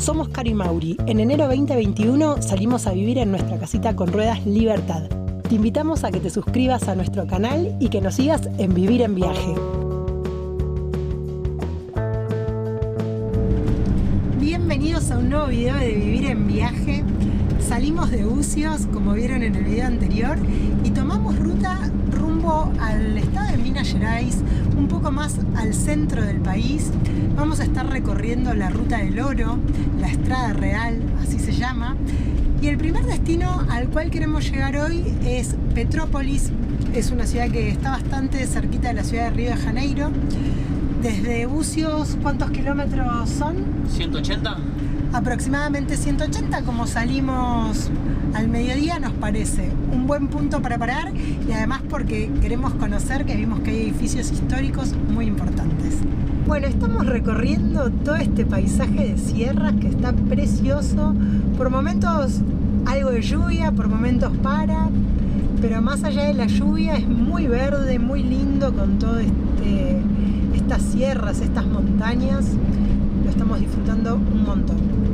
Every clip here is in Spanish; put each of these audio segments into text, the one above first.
Somos Caro y Mauri. En enero 2021 salimos a vivir en nuestra casita con ruedas Libertad. Te invitamos a que te suscribas a nuestro canal y que nos sigas en Vivir en Viaje. Bienvenidos a un nuevo video de Vivir en Viaje. Salimos de Bucios, como vieron en el video anterior, y tomamos ruta rumbo al estado de Minas Gerais, un poco más al centro del país. Vamos a estar recorriendo la Ruta del Oro, la Estrada Real, así se llama. Y el primer destino al cual queremos llegar hoy es Petrópolis. Es una ciudad que está bastante cerquita de la ciudad de Río de Janeiro. Desde Bucios, ¿cuántos kilómetros son? 180. Aproximadamente 180, como salimos al mediodía nos parece un buen punto para parar, y además porque queremos conocer, que vimos que hay edificios históricos muy importantes. Bueno, estamos recorriendo todo este paisaje de sierras que está precioso. Por momentos algo de lluvia, por momentos para, pero más allá de la lluvia es muy verde, muy lindo con todo estas sierras, estas montañas. Lo estamos disfrutando un montón.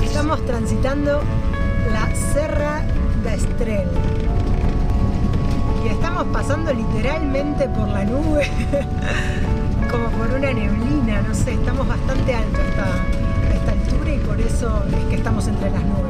Estamos transitando la Serra da Estrela y estamos pasando literalmente por la nube, como por una neblina, no sé, estamos bastante alto a esta altura y por eso es que estamos entre las nubes.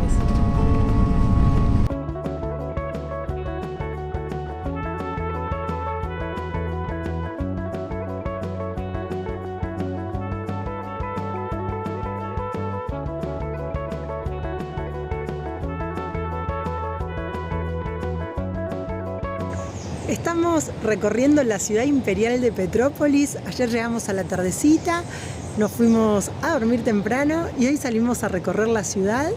Estamos recorriendo la ciudad imperial de Petrópolis. Ayer llegamos a la tardecita, nos fuimos a dormir temprano y hoy salimos a recorrer la ciudad.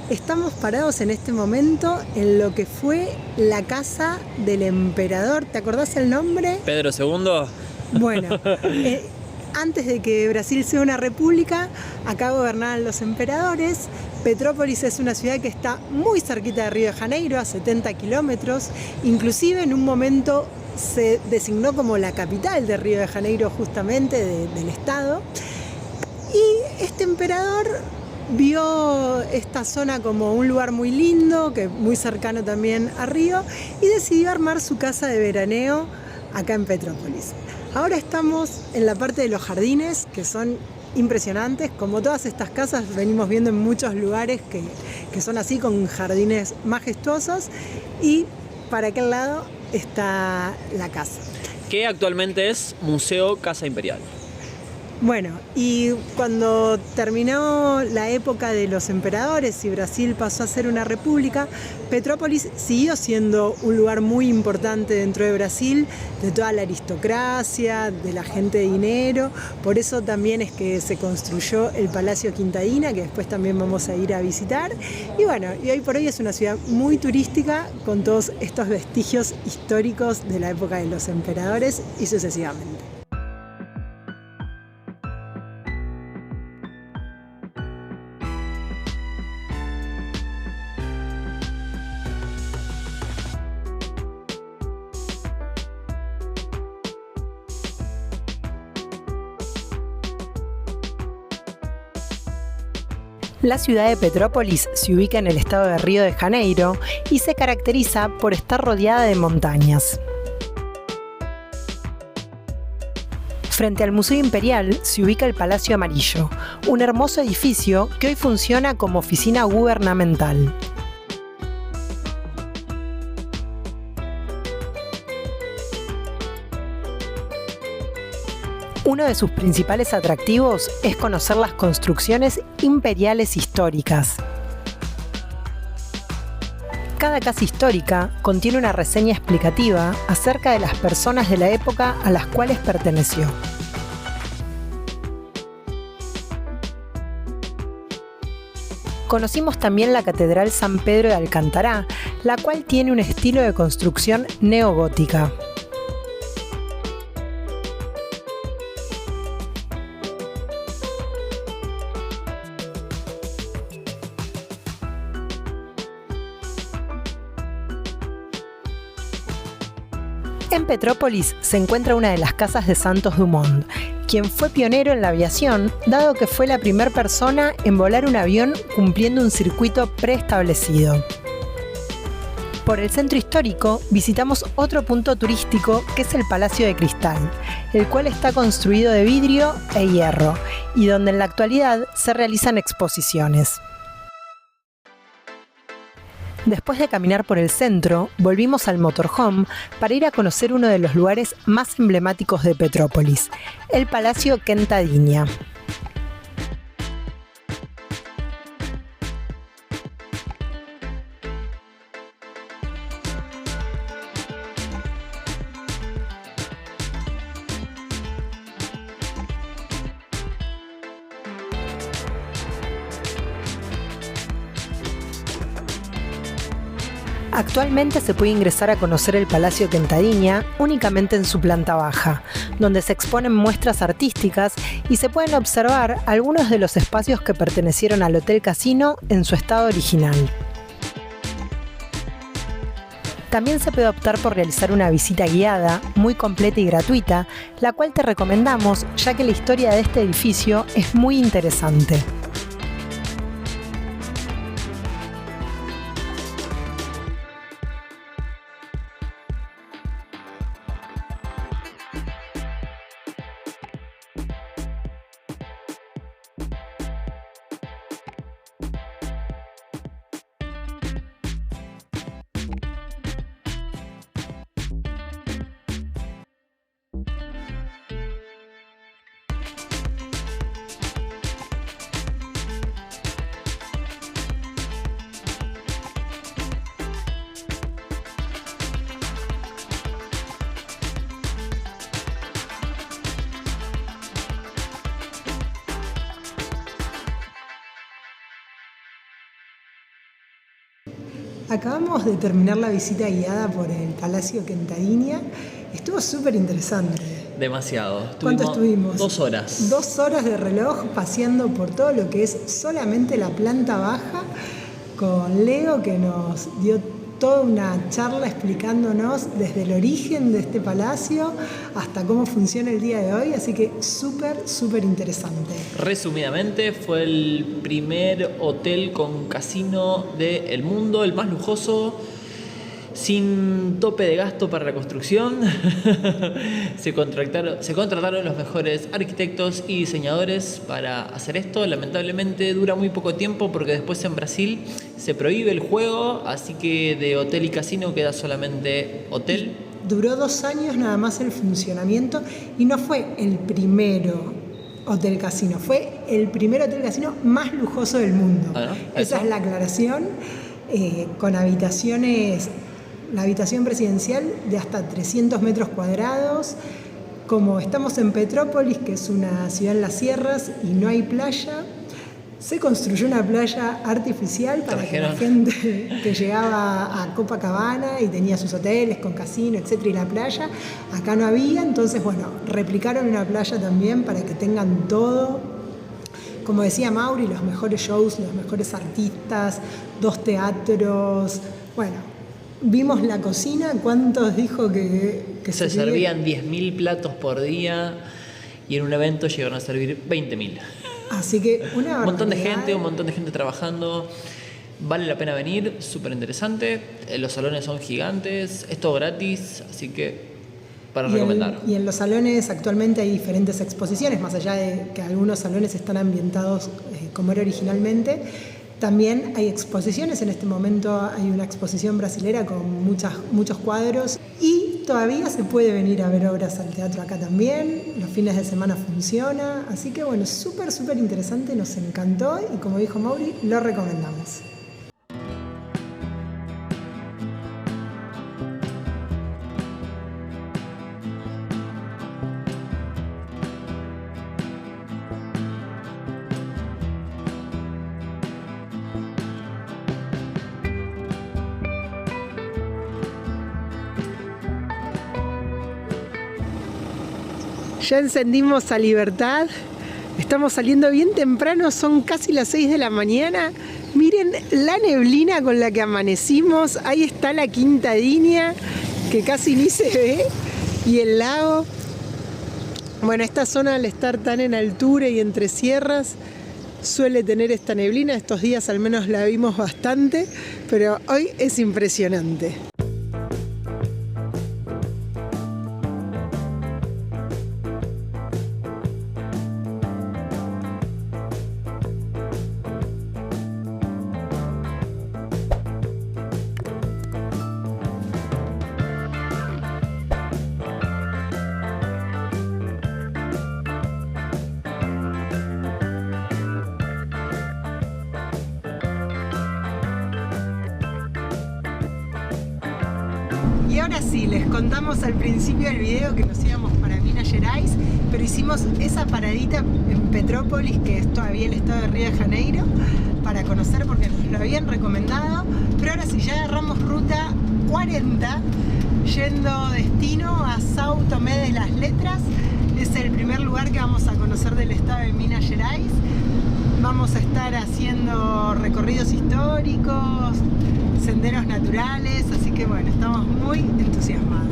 Estamos parados en este momento en lo que fue la casa del emperador. ¿Te acordás el nombre? Pedro II. Bueno, antes de que Brasil sea una república, acá gobernaban los emperadores. Petrópolis es una ciudad que está muy cerquita de Río de Janeiro, a 70 kilómetros. Inclusive en un momento se designó como la capital de Río de Janeiro, justamente del estado. Y este emperador vio esta zona como un lugar muy lindo, que muy cercano también a Río, y decidió armar su casa de veraneo acá en Petrópolis. Ahora estamos en la parte de los jardines, que son impresionantes. Como todas estas casas venimos viendo en muchos lugares que son así, con jardines majestuosos, y para aquel lado está la casa, Que actualmente es Museo Casa Imperial. Bueno, y cuando terminó la época de los emperadores y Brasil pasó a ser una república, Petrópolis siguió siendo un lugar muy importante dentro de Brasil, de toda la aristocracia, de la gente de dinero. Por eso también es que se construyó el Palacio Quintadina, que después también vamos a ir a visitar. Y bueno, y hoy por hoy es una ciudad muy turística, con todos estos vestigios históricos de la época de los emperadores y sucesivamente. La ciudad de Petrópolis se ubica en el estado de Río de Janeiro y se caracteriza por estar rodeada de montañas. Frente al Museo Imperial se ubica el Palacio Amarillo, un hermoso edificio que hoy funciona como oficina gubernamental. Uno de sus principales atractivos es conocer las construcciones imperiales históricas. Cada casa histórica contiene una reseña explicativa acerca de las personas de la época a las cuales perteneció. Conocimos también la Catedral San Pedro de Alcántara, la cual tiene un estilo de construcción neogótica. En Petrópolis se encuentra una de las casas de Santos Dumont, quien fue pionero en la aviación, dado que fue la primera persona en volar un avión cumpliendo un circuito preestablecido. Por el centro histórico visitamos otro punto turístico que es el Palacio de Cristal, el cual está construido de vidrio e hierro y donde en la actualidad se realizan exposiciones. Después de caminar por el centro, volvimos al motorhome para ir a conocer uno de los lugares más emblemáticos de Petrópolis, el Palacio Quentadinia. Actualmente se puede ingresar a conocer el Palacio Quentadinia únicamente en su planta baja, donde se exponen muestras artísticas y se pueden observar algunos de los espacios que pertenecieron al Hotel Casino en su estado original. También se puede optar por realizar una visita guiada, muy completa y gratuita, la cual te recomendamos ya que la historia de este edificio es muy interesante. Acabamos de terminar la visita guiada por el Palacio Quentadinia. Estuvo súper interesante. Demasiado. ¿Cuánto estuvimos? 2 horas. 2 horas de reloj paseando por todo lo que es solamente la planta baja, con Leo, que nos dio toda una charla explicándonos desde el origen de este palacio hasta cómo funciona el día de hoy, así que súper interesante. Resumidamente, fue el primer hotel con casino del mundo, el más lujoso, sin tope de gasto para la construcción. Se contrataron los mejores arquitectos y diseñadores para hacer esto. Lamentablemente dura muy poco tiempo porque después en Brasil se prohíbe el juego, así que de hotel y casino queda solamente hotel. Duró 2 años nada más el funcionamiento y no fue el primero hotel casino, fue el primer hotel casino más lujoso del mundo. ¿No? Esa es la aclaración, con habitaciones. La habitación presidencial de hasta 300 metros cuadrados. Como estamos en Petrópolis, que es una ciudad en las sierras y no hay playa, se construyó una playa artificial para que la gente que llegaba a Copacabana y tenía sus hoteles con casino, etcétera, y la playa, acá no había. Entonces, bueno, replicaron una playa también para que tengan todo. Como decía Mauri, los mejores shows, los mejores artistas, 2 teatros, bueno. Vimos la cocina, ¿cuántos dijo que se servían? 10.000 platos por día y en un evento llegaron a servir 20.000. Así que un montón de gente trabajando. Vale la pena venir, súper interesante. Los salones son gigantes, es todo gratis, así que para recomendar. Y en los salones actualmente hay diferentes exposiciones, más allá de que algunos salones están ambientados como era originalmente. También hay exposiciones, en este momento hay una exposición brasilera con muchos cuadros y todavía se puede venir a ver obras al teatro acá también, los fines de semana funciona, así que bueno, súper interesante, nos encantó y como dijo Mauri, lo recomendamos. Ya encendimos a Libertad. Estamos saliendo bien temprano, son casi las 6 de la mañana. Miren la neblina con la que amanecimos. Ahí está la Quinta Dinia, que casi ni se ve, y el lago. Bueno, esta zona, al estar tan en altura y entre sierras, suele tener esta neblina. Estos días al menos la vimos bastante, pero hoy es impresionante. Y ahora sí, les contamos al principio del video que nos íbamos para Minas Gerais, pero hicimos esa paradita en Petrópolis, que es todavía el estado de Río de Janeiro, para conocer porque nos lo habían recomendado. Pero ahora sí, ya agarramos ruta 40, yendo destino a São Tomé de las Letras. Es el primer lugar que vamos a conocer del estado de Minas Gerais. Vamos a estar haciendo recorridos históricos, senderos naturales, así que bueno, estamos muy entusiasmados.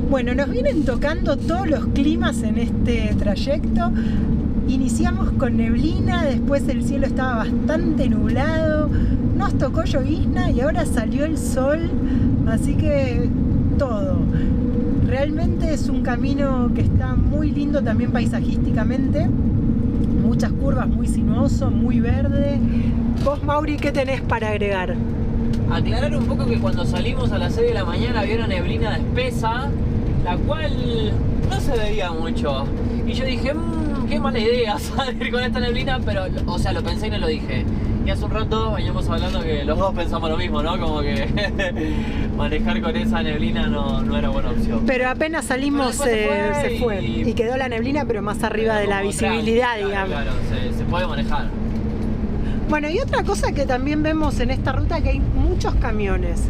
Bueno, nos vienen tocando todos los climas en este trayecto. Iniciamos con neblina, después el cielo estaba bastante nublado, nos tocó llovizna y ahora salió el sol, así que todo. Realmente es un camino que está muy lindo también paisajísticamente, muchas curvas, muy sinuoso, muy verde. Vos, Mauri, ¿qué tenés para agregar? Aclarar un poco que cuando salimos a las 6 de la mañana había una neblina espesa, la cual no se veía mucho. Y yo dije, qué mala idea salir con esta neblina, pero, o sea, lo pensé y no lo dije. Y hace un rato veníamos hablando que los dos pensamos lo mismo, ¿no? Como que manejar con esa neblina no era buena opción. Pero apenas salimos se fue. Y quedó la neblina, pero más arriba de la visibilidad, digamos. Claro, se puede manejar. Bueno, y otra cosa que también vemos en esta ruta, que hay muchos camiones.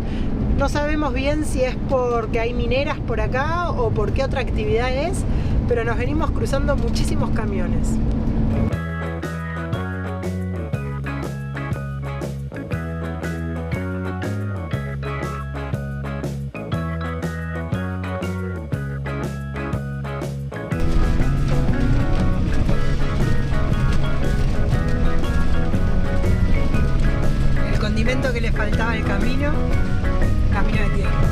No sabemos bien si es porque hay mineras por acá o por qué otra actividad es, pero nos venimos cruzando muchísimos camiones. El condimento que le faltaba al camino de tierra.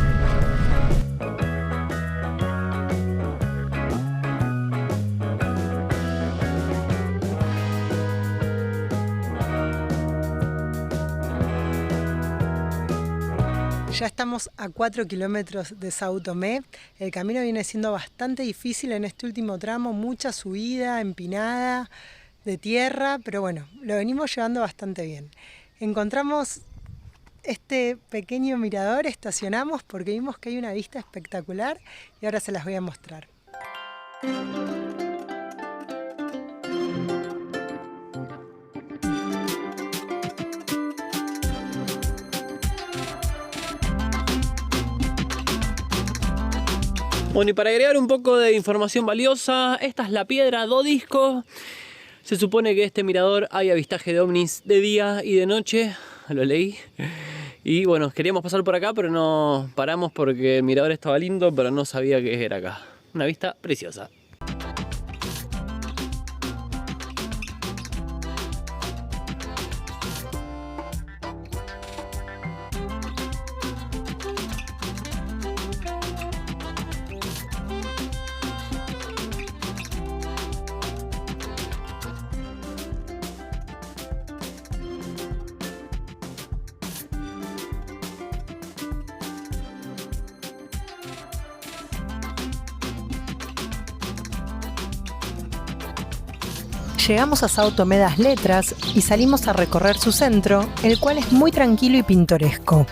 Ya estamos a 4 kilómetros de São Tomé. El camino viene siendo bastante difícil en este último tramo, mucha subida, empinada, de tierra, pero bueno, lo venimos llevando bastante bien. Encontramos este pequeño mirador, estacionamos porque vimos que hay una vista espectacular y ahora se las voy a mostrar. Bueno, y para agregar un poco de información valiosa, esta es la piedra do Disco. Se supone que este mirador hay avistaje de ovnis de día y de noche, lo leí. Y bueno, queríamos pasar por acá, pero no paramos porque el mirador estaba lindo, pero no sabía que era acá. Una vista preciosa. Llegamos a São Tomé das Letras y salimos a recorrer su centro, el cual es muy tranquilo y pintoresco.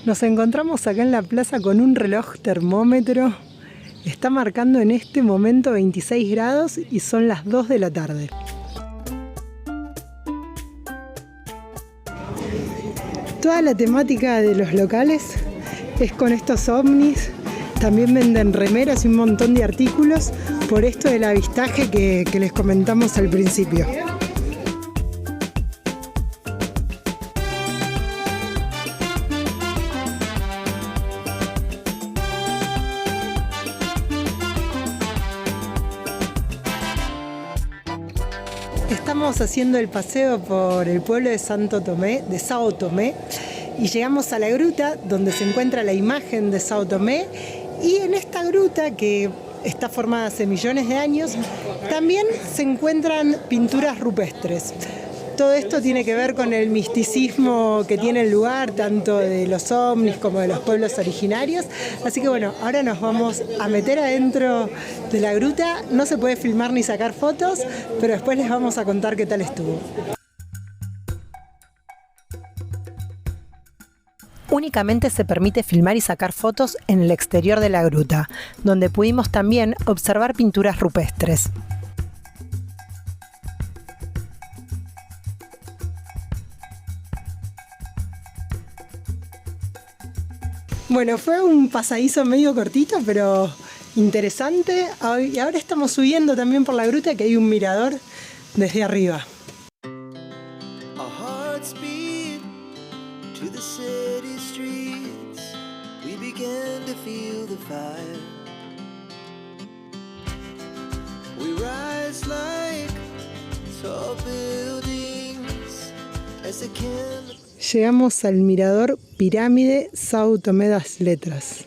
Nos encontramos acá en la plaza con un reloj termómetro. Está marcando en este momento 26 grados y son las 2 de la tarde. Toda la temática de los locales es con estos ovnis. También venden remeras y un montón de artículos por esto del avistaje que les comentamos al principio. Estamos haciendo el paseo por el pueblo de São Tomé, y llegamos a la gruta donde se encuentra la imagen de São Tomé, y en esta gruta, que está formada hace millones de años, también se encuentran pinturas rupestres. Todo esto tiene que ver con el misticismo que tiene el lugar, tanto de los ovnis como de los pueblos originarios. Así que bueno, ahora nos vamos a meter adentro de la gruta. No se puede filmar ni sacar fotos, pero después les vamos a contar qué tal estuvo. Únicamente se permite filmar y sacar fotos en el exterior de la gruta, donde pudimos también observar pinturas rupestres. Bueno, fue un pasadizo medio cortito, pero interesante. Y ahora estamos subiendo también por la gruta, que hay un mirador desde arriba. Llegamos al mirador Pirámide São Tomé das Letras.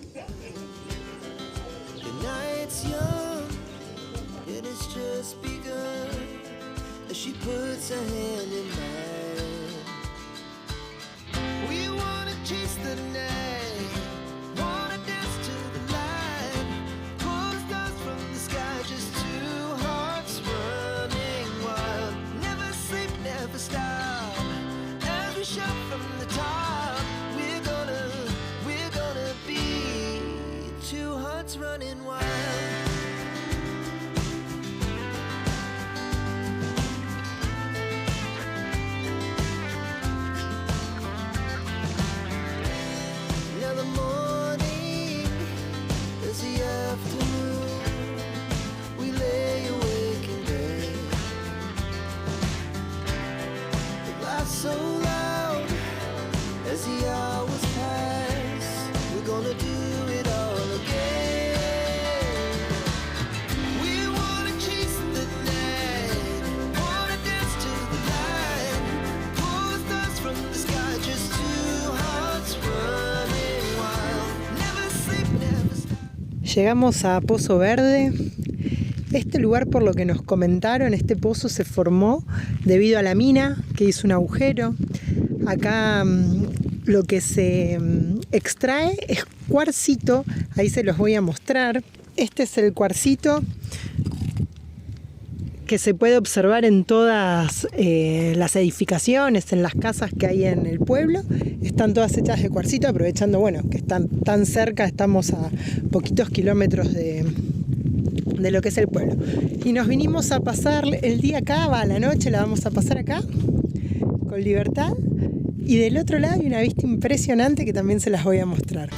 Llegamos a Pozo Verde. Este lugar, por lo que nos comentaron, este pozo se formó debido a la mina que hizo un agujero. Acá lo que se extrae es cuarcito, ahí se los voy a mostrar. Este es el cuarcito que se puede observar en todas las edificaciones, en las casas que hay en el pueblo. Están todas hechas de cuarcito, aprovechando, bueno, que están tan cerca, estamos a poquitos kilómetros de lo que es el pueblo. Y nos vinimos a pasar el día acá, la noche la vamos a pasar acá, con libertad. Y del otro lado hay una vista impresionante que también se las voy a mostrar.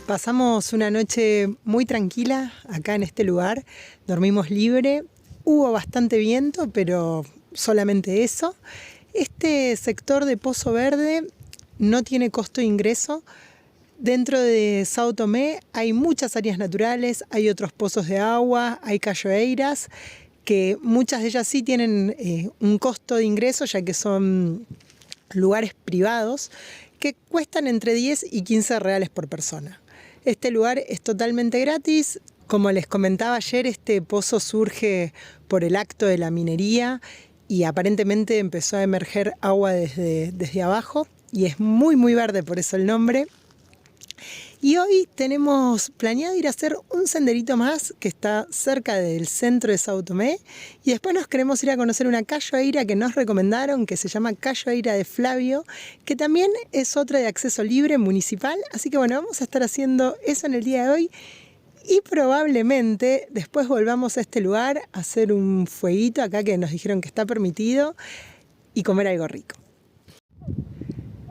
Pasamos una noche muy tranquila acá en este lugar, dormimos libre, hubo bastante viento, pero solamente eso. Este sector de Pozo Verde no tiene costo de ingreso. Dentro de São Tomé hay muchas áreas naturales, hay otros pozos de agua, hay cachoeiras, que muchas de ellas sí tienen un costo de ingreso, ya que son lugares privados, que cuestan entre 10 y 15 reales por persona. Este lugar es totalmente gratis. Como les comentaba ayer, este pozo surge por el acto de la minería y aparentemente empezó a emerger agua desde abajo y es muy muy verde, por eso el nombre. Y hoy tenemos planeado ir a hacer un senderito más que está cerca del centro de São Tomé y después nos queremos ir a conocer una cachoeira que nos recomendaron, que se llama Cachoeira de Flávio, que también es otra de acceso libre municipal. Así que bueno, vamos a estar haciendo eso en el día de hoy y probablemente después volvamos a este lugar a hacer un fueguito acá que nos dijeron que está permitido y comer algo rico.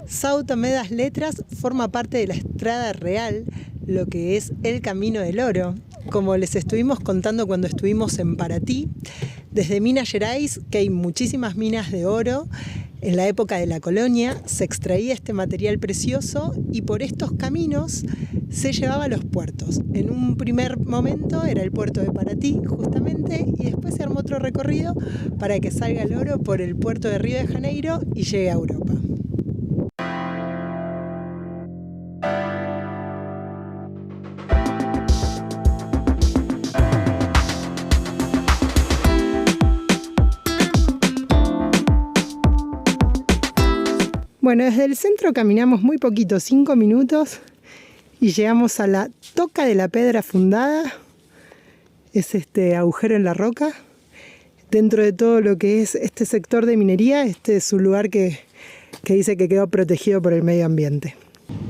São Tomé das Letras forma parte de la Estrada Real, lo que es el Camino del Oro. Como les estuvimos contando cuando estuvimos en Paraty, desde Minas Gerais, que hay muchísimas minas de oro, en la época de la colonia se extraía este material precioso y por estos caminos se llevaba a los puertos. En un primer momento era el puerto de Paraty, justamente, y después se armó otro recorrido para que salga el oro por el puerto de Río de Janeiro y llegue a Europa. Bueno, desde el centro caminamos muy poquito, 5 minutos, y llegamos a la Toca de la Pedra Fundada. Es este agujero en la roca. Dentro de todo lo que es este sector de minería, este es un lugar que dice que quedó protegido por el medio ambiente.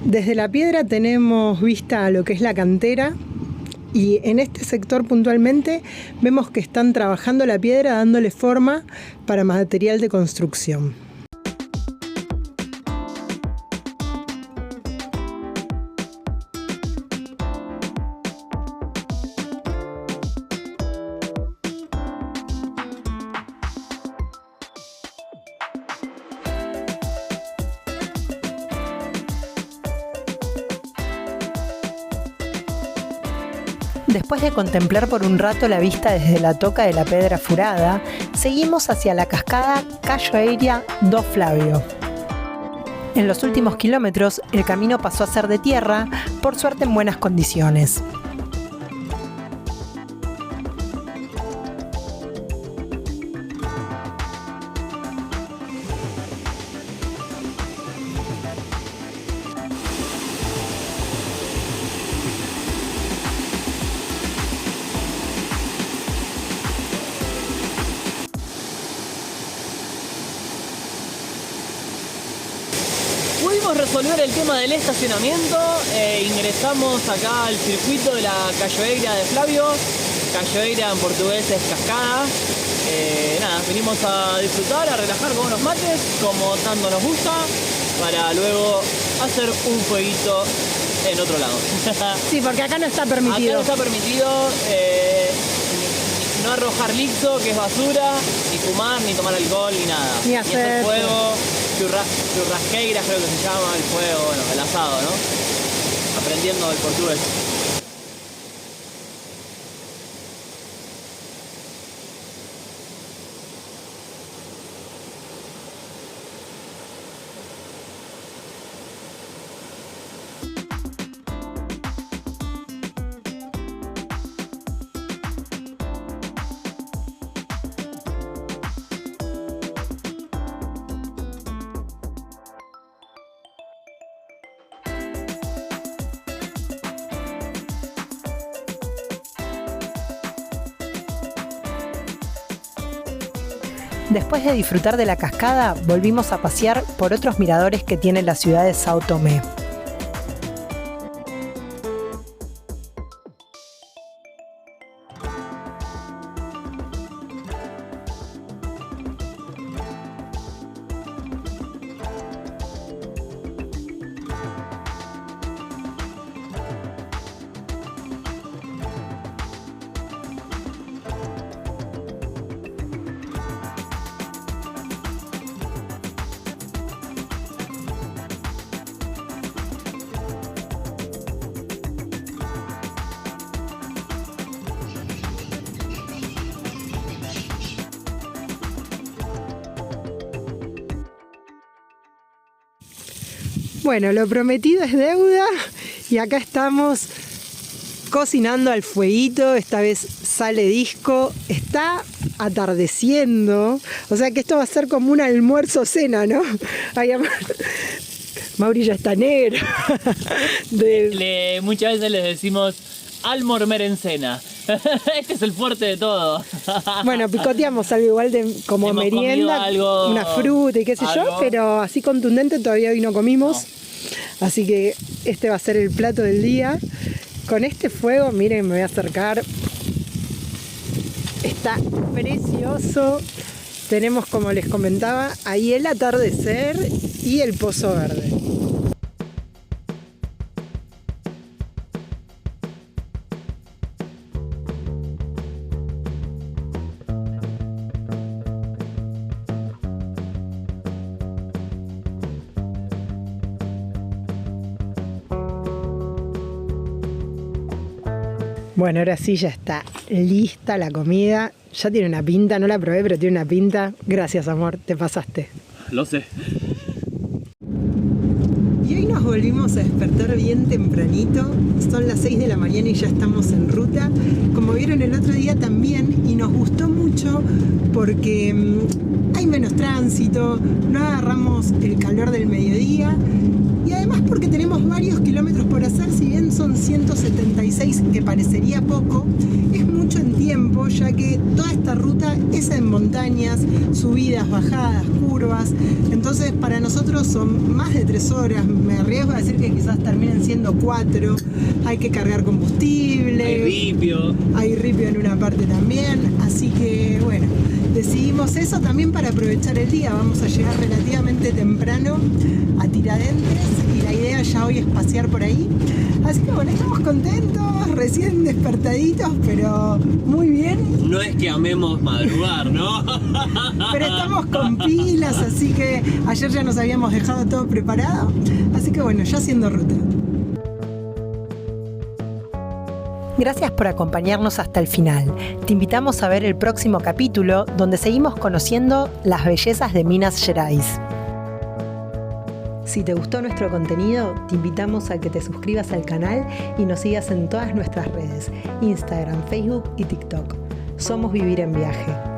Desde la piedra tenemos vista a lo que es la cantera, y en este sector puntualmente vemos que están trabajando la piedra, dándole forma para material de construcción. Después de contemplar por un rato la vista desde la Toca de la Pedra Furada, seguimos hacia la cascada Cachoeira do Flávio. En los últimos kilómetros, el camino pasó a ser de tierra, por suerte en buenas condiciones. Pudimos resolver el tema del estacionamiento, ingresamos acá al circuito de la Cachoeira de Flávio. Cachoeira en portugués es cascada. Nada, venimos a disfrutar, a relajar con unos mates, como tanto nos gusta, para luego hacer un fueguito en otro lado. Sí, porque acá no está permitido. Acá no está permitido no arrojar lixo, que es basura, ni fumar, ni tomar alcohol, ni nada. Ni hacer fuego, churrasqueiras creo que se llama el fuego, bueno, el asado, ¿no? Aprendiendo el portugués. Después de disfrutar de la cascada, volvimos a pasear por otros miradores que tiene la ciudad de São Tomé. Bueno, lo prometido es deuda y acá estamos cocinando al fueguito. Esta vez sale disco, está atardeciendo, o sea que esto va a ser como un almuerzo-cena, ¿no? Mauri ya está negro. Muchas veces les decimos almormer en cena. Este es el fuerte de todo. Bueno, picoteamos algo igual de como Hemos merienda, algo, una fruta y qué sé yo, pero así contundente todavía hoy no comimos. No. Así que este va a ser el plato del día. Con este fuego, miren, me voy a acercar. Está precioso. Tenemos, como les comentaba, ahí el atardecer y el pozo verde. Bueno, ahora sí ya está lista la comida. Ya tiene una pinta, no la probé, pero tiene una pinta. Gracias, amor, te pasaste. Lo sé. Y hoy nos volvimos a despertar bien tempranito. Son las 6 de la mañana y ya estamos en ruta. Como vieron el otro día también, y nos gustó mucho porque hay menos tránsito, no agarramos el calor del mediodía. Y además porque tenemos varios kilómetros por hacer, si bien son 176, que parecería poco, es mucho en tiempo, ya que toda esta ruta es en montañas, subidas, bajadas, curvas. Entonces para nosotros son más de 3 horas, me arriesgo a decir que quizás terminen siendo 4. Hay que cargar combustible. Hay ripio en una parte también, así que bueno, decidimos eso también para aprovechar el día. Vamos a llegar relativamente temprano a Tiradentes y la idea ya hoy es pasear por ahí. Así que bueno, estamos contentos, recién despertaditos, pero muy bien. No es que amemos madrugar, ¿no? Pero estamos con pilas, así que ayer ya nos habíamos dejado todo preparado. Así que bueno, ya haciendo ruta. Gracias por acompañarnos hasta el final. Te invitamos a ver el próximo capítulo donde seguimos conociendo las bellezas de Minas Gerais. Si te gustó nuestro contenido, te invitamos a que te suscribas al canal y nos sigas en todas nuestras redes, Instagram, Facebook y TikTok. Somos Vivir en Viaje.